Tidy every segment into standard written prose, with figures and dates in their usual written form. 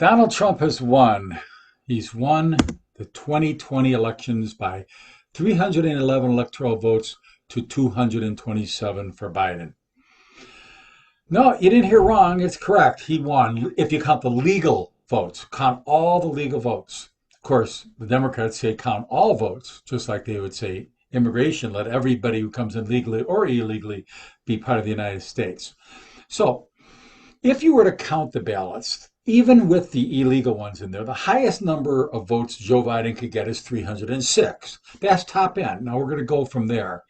Donald Trump has won. He's won the 2020 elections by 311 electoral votes to 227 for Biden. No, you didn't hear wrong. It's correct. He won if you count the legal votes, count all the legal votes. Of course, the Democrats say count all votes, just like they would say immigration, let everybody who comes in legally or illegally be part of the United States. So if you were to count the ballots, even with the illegal ones in there, the highest number of votes Joe Biden could get is 306. That's top end. Now we're going to go from there.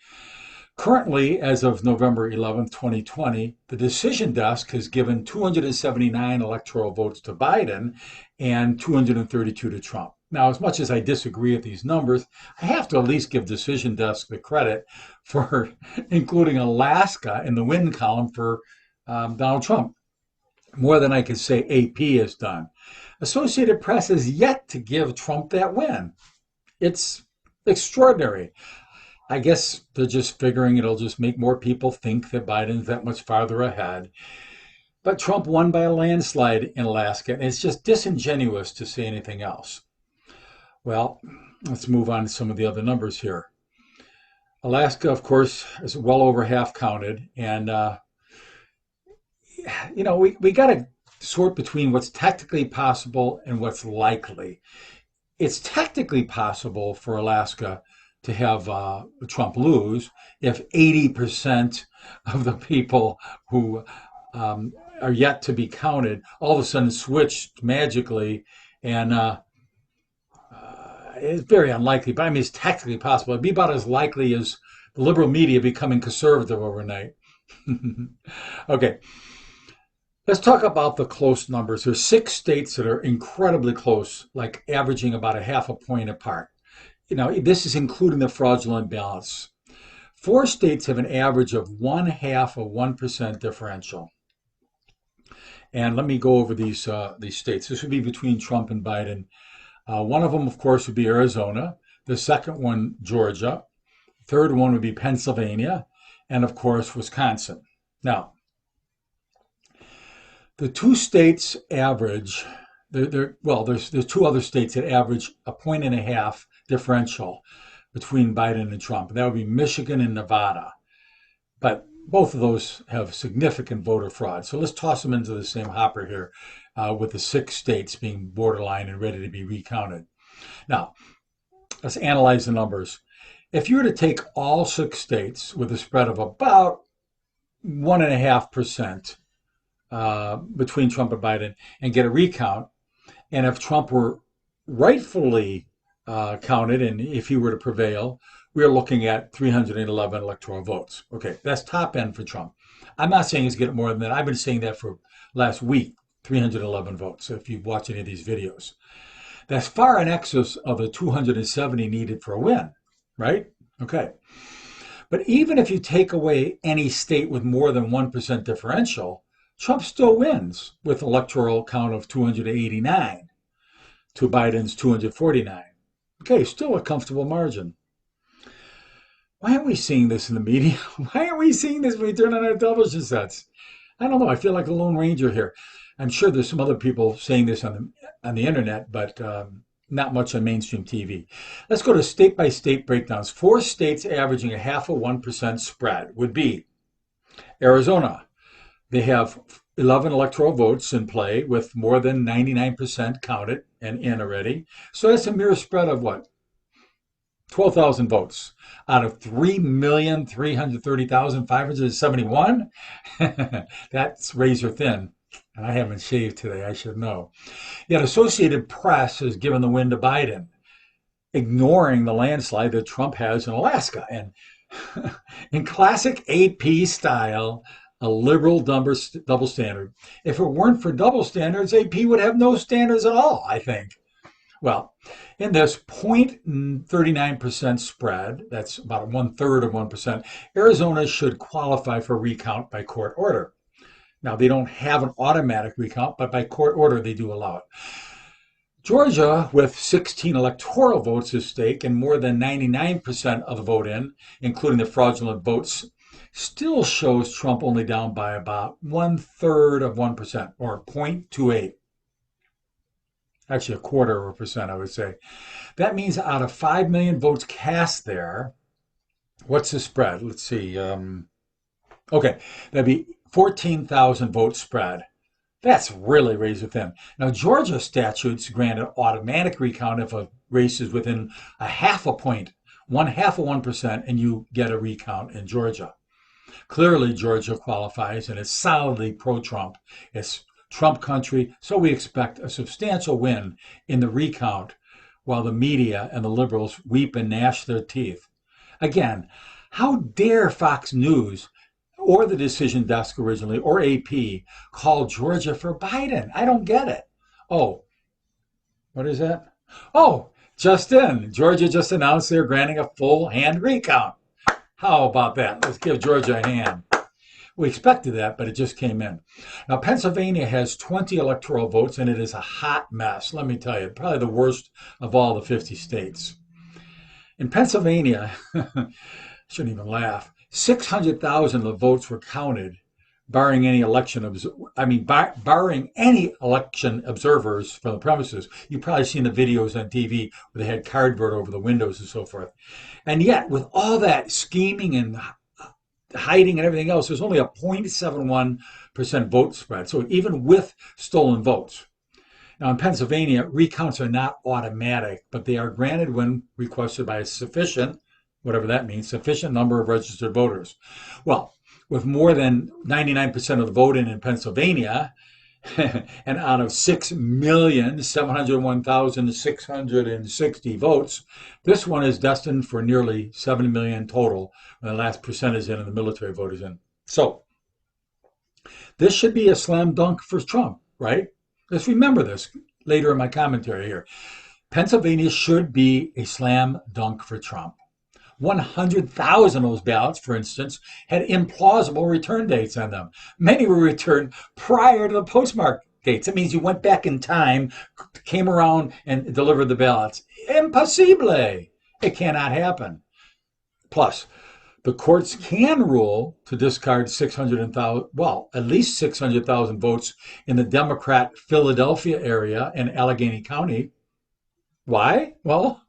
Currently, as of November 11th, 2020, the decision desk has given 279 electoral votes to Biden and 232 to Trump. Now, as much as I disagree with these numbers, I have to at least give decision desk the credit for including Alaska in the win column for Donald Trump. More than I could say AP has done. Associated Press has yet to give Trump that win. It's extraordinary. I guess they're just figuring it'll just make more people think that Biden's that much farther ahead. But Trump won by a landslide in Alaska, and it's just disingenuous to say anything else. Well, let's move on to some of the other numbers here. Alaska, of course, is well over half counted, and we got to sort between what's technically possible and what's likely. It's technically possible for Alaska to have Trump lose if 80% of the people who are yet to be counted all of a sudden switched magically, and it's very unlikely, but I mean, it's technically possible. It'd be about as likely as the liberal media becoming conservative overnight. Okay. Let's talk about the close numbers. There's 6 states that are incredibly close, like averaging about a half a point apart. This is including the fraudulent ballots. 4 states have an average of 0.5% differential. And let me go over these states. This would be between Trump and Biden. One of them, of course, would be Arizona. The second one, Georgia. The third one would be Pennsylvania. And, of course, Wisconsin. Now, the 2 states average, there's 2 other states that average a 1.5 differential between Biden and Trump. And that would be Michigan and Nevada. But both of those have significant voter fraud. So let's toss them into the same hopper here with the 6 states being borderline and ready to be recounted. Now, let's analyze the numbers. If you were to take all 6 states with a spread of about 1.5%, between Trump and Biden and get a recount. And if Trump were rightfully counted and if he were to prevail, we're looking at 311 electoral votes. Okay, that's top end for Trump. I'm not saying he's getting more than that. I've been saying that for last week, 311 votes, if you watch any of these videos. That's far in excess of the 270 needed for a win, right? Okay. But even if you take away any state with more than 1% differential, Trump still wins with electoral count of 289 to Biden's 249. Okay, still a comfortable margin. Why aren't we seeing this in the media? Why aren't we seeing this when we turn on our television sets? I don't know. I feel like a lone ranger here. I'm sure there's some other people saying this on the internet, but not much on mainstream TV. Let's go to state-by-state breakdowns. 4 states averaging a 0.5% spread would be Arizona. They have 11 electoral votes in play with more than 99% counted and in already. So that's a mere spread of what? 12,000 votes out of 3,330,571. That's razor thin. And I haven't shaved today, I should know. Yet Associated Press has given the win to Biden, ignoring the landslide that Trump has in Alaska. And in classic AP style, a liberal double standard. If it weren't for double standards, AP would have no standards at all, I think. Well, in this 0.39% spread, that's about 1/3 of 1%, Arizona should qualify for recount by court order. Now, they don't have an automatic recount, but by court order, they do allow it. Georgia, with 16 electoral votes at stake and more than 99% of the vote in, including the fraudulent votes, still shows Trump only down by about 1/3 of 1%, or 0.28. Actually, a quarter of a percent, I would say. That means out of 5 million votes cast there, what's the spread? Let's see. Okay, that'd be 14,000 votes spread. That's really razor thin. Now, Georgia statutes grant an automatic recount if a race is within a half a point, one half of 1%, and you get a recount in Georgia. Clearly, Georgia qualifies and is solidly pro-Trump. It's Trump country, so we expect a substantial win in the recount while the media and the liberals weep and gnash their teeth. Again, how dare Fox News or the Decision Desk originally or AP call Georgia for Biden? I don't get it. Oh, what is that? Oh, just in. Georgia just announced they're granting a full hand recount. How about that? Let's give Georgia a hand. We expected that, but it just came in. Now, Pennsylvania has 20 electoral votes, and it is a hot mess. Let me tell you, probably the worst of all the 50 states. In Pennsylvania, shouldn't even laugh, 600,000 of the votes were counted, barring any barring any election observers from the premises. You've probably seen the videos on TV where they had cardboard over the windows and so forth. And yet, with all that scheming and hiding and everything else, there's only a 0.71% vote spread. So even with stolen votes. Now, in Pennsylvania, recounts are not automatic, but they are granted when requested by a sufficient, whatever that means, sufficient number of registered voters. Well, with more than 99% of the vote in Pennsylvania, and out of 6,701,660 votes, this one is destined for nearly 7 million total when the last percent is in and the military vote is in. So, this should be a slam dunk for Trump, right? Let's remember this later in my commentary here. Pennsylvania should be a slam dunk for Trump. 100,000 of those ballots, for instance, had implausible return dates on them. Many were returned prior to the postmark dates. It means you went back in time, came around, and delivered the ballots. Impossible! It cannot happen. Plus, the courts can rule to discard 600,000, well, at least 600,000 votes in the Democrat Philadelphia area and Allegheny County. Why? Well,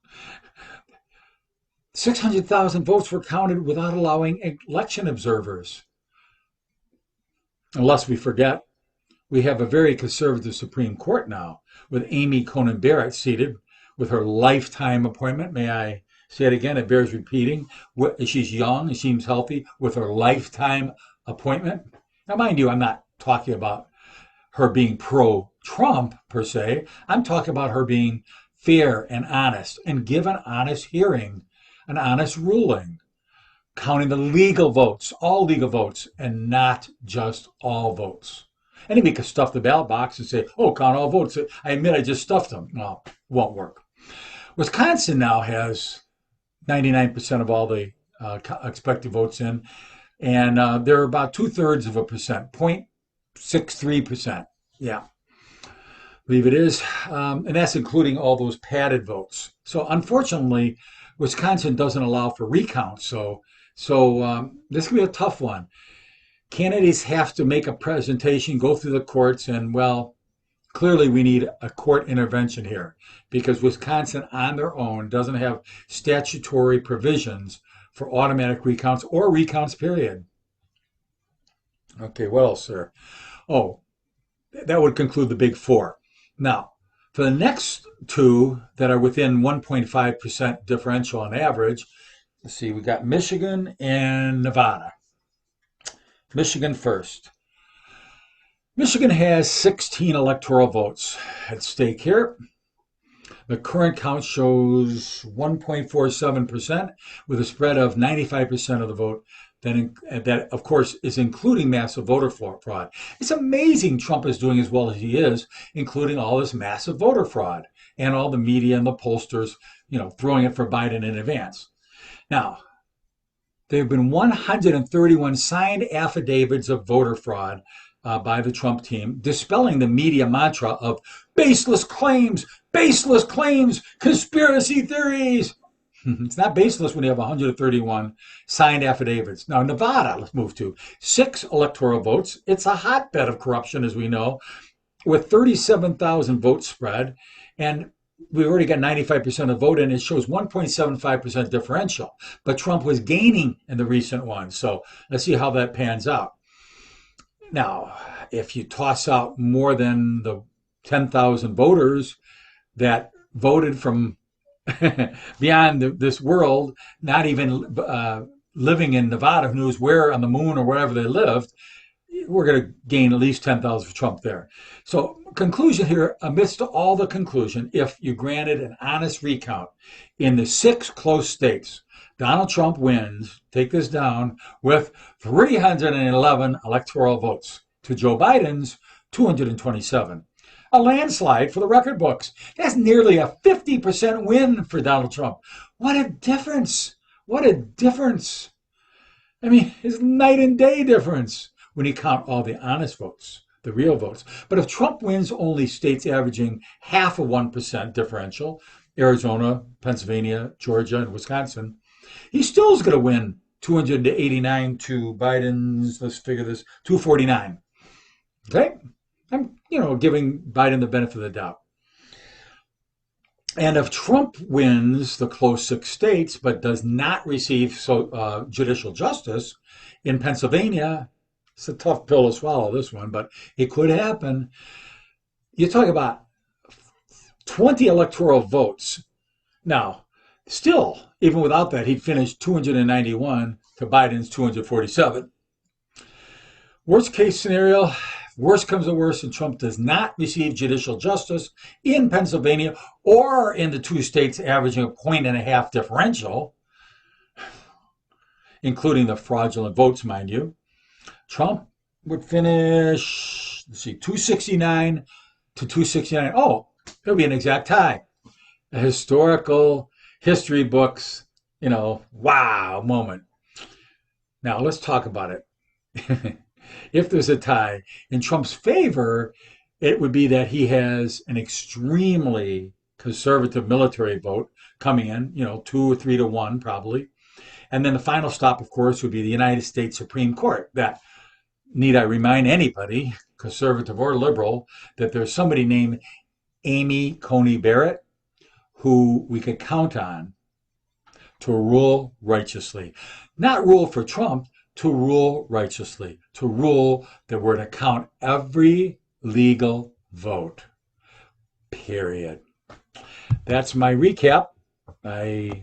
600,000 votes were counted without allowing election observers. Unless we forget, we have a very conservative Supreme Court now, with Amy Coney Barrett seated with her lifetime appointment. May I say it again? It bears repeating. She's young and seems healthy with her lifetime appointment. Now, mind you, I'm not talking about her being pro-Trump per se. I'm talking about her being fair and honest and give an honest hearing, an honest ruling, counting the legal votes, all legal votes, and not just all votes. Anybody could stuff the ballot box and say, oh, count all votes. I admit I just stuffed them. No, it won't work. Wisconsin now has 99% of all the expected votes in, and they're about 2/3 of a percent, 0.63%. Yeah, I believe it is. And that's including all those padded votes. So unfortunately, Wisconsin doesn't allow for recounts, so this can be a tough one. Candidates have to make a presentation, go through the courts, and well, clearly we need a court intervention here because Wisconsin on their own doesn't have statutory provisions for automatic recounts or recounts, period. Okay, what else, sir? Oh, that would conclude the big four. Now, for the next two that are within 1.5% differential on average, let's see, we got Michigan and Nevada. Michigan first. Michigan has 16 electoral votes at stake here. The current count shows 1.47% with a spread of 95% of the vote. That, of course, is including massive voter fraud. It's amazing Trump is doing as well as he is, including all this massive voter fraud and all the media and the pollsters, throwing it for Biden in advance. Now, there have been 131 signed affidavits of voter fraud by the Trump team, dispelling the media mantra of baseless claims, conspiracy theories. It's not baseless when you have 131 signed affidavits. Now, Nevada, let's move to 6 electoral votes. It's a hotbed of corruption, as we know. with 37,000 votes spread, and we already got 95% of the vote, and it shows 1.75% differential. But Trump was gaining in the recent one. So let's see how that pans out. Now, if you toss out more than the 10,000 voters that voted from beyond this world, not even living in Nevada, who knows where on the moon or wherever they lived, we're going to gain at least 10,000 for Trump there. So, conclusion here, amidst all the conclusion, if you granted an honest recount in the 6 close states, Donald Trump wins, take this down, with 311 electoral votes to Joe Biden's 227. A landslide for the record books. That's nearly a 50% win for Donald Trump. What a difference! What a difference! I mean, it's night and day difference when you count all the honest votes, the real votes. But if Trump wins only states averaging half a 1% differential, Arizona, Pennsylvania, Georgia, and Wisconsin, he still is going to win 289 to Biden's, let's figure this, 249. Okay? I'm, giving Biden the benefit of the doubt. And if Trump wins the close 6 states but does not receive judicial justice in Pennsylvania, it's a tough pill to swallow, this one, but it could happen. You talk about 20 electoral votes. Now, still, even without that, he'd finish 291 to Biden's 247. Worst case scenario, worst comes to worst, and Trump does not receive judicial justice in Pennsylvania or in the 2 states averaging a 1.5 differential, including the fraudulent votes, mind you. Trump would finish, 269 to 269. Oh, it'll be an exact tie. A historical history books, wow moment. Now let's talk about it. If there's a tie in Trump's favor, it would be that he has an extremely conservative military vote coming in, 2 or 3 to 1 probably. And then the final stop, of course, would be the United States Supreme Court. That, need I remind anybody, conservative or liberal, that there's somebody named Amy Coney Barrett who we could count on to rule righteously. Not rule for Trump, to rule righteously, to rule that we're to count every legal vote. Period. That's my recap. I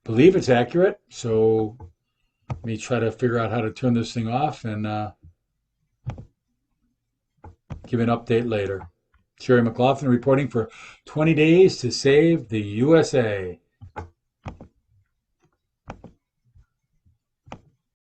believe it's accurate, so let me try to figure out how to turn this thing off and give an update later. Sherry McLaughlin reporting for 20 Days to Save the USA.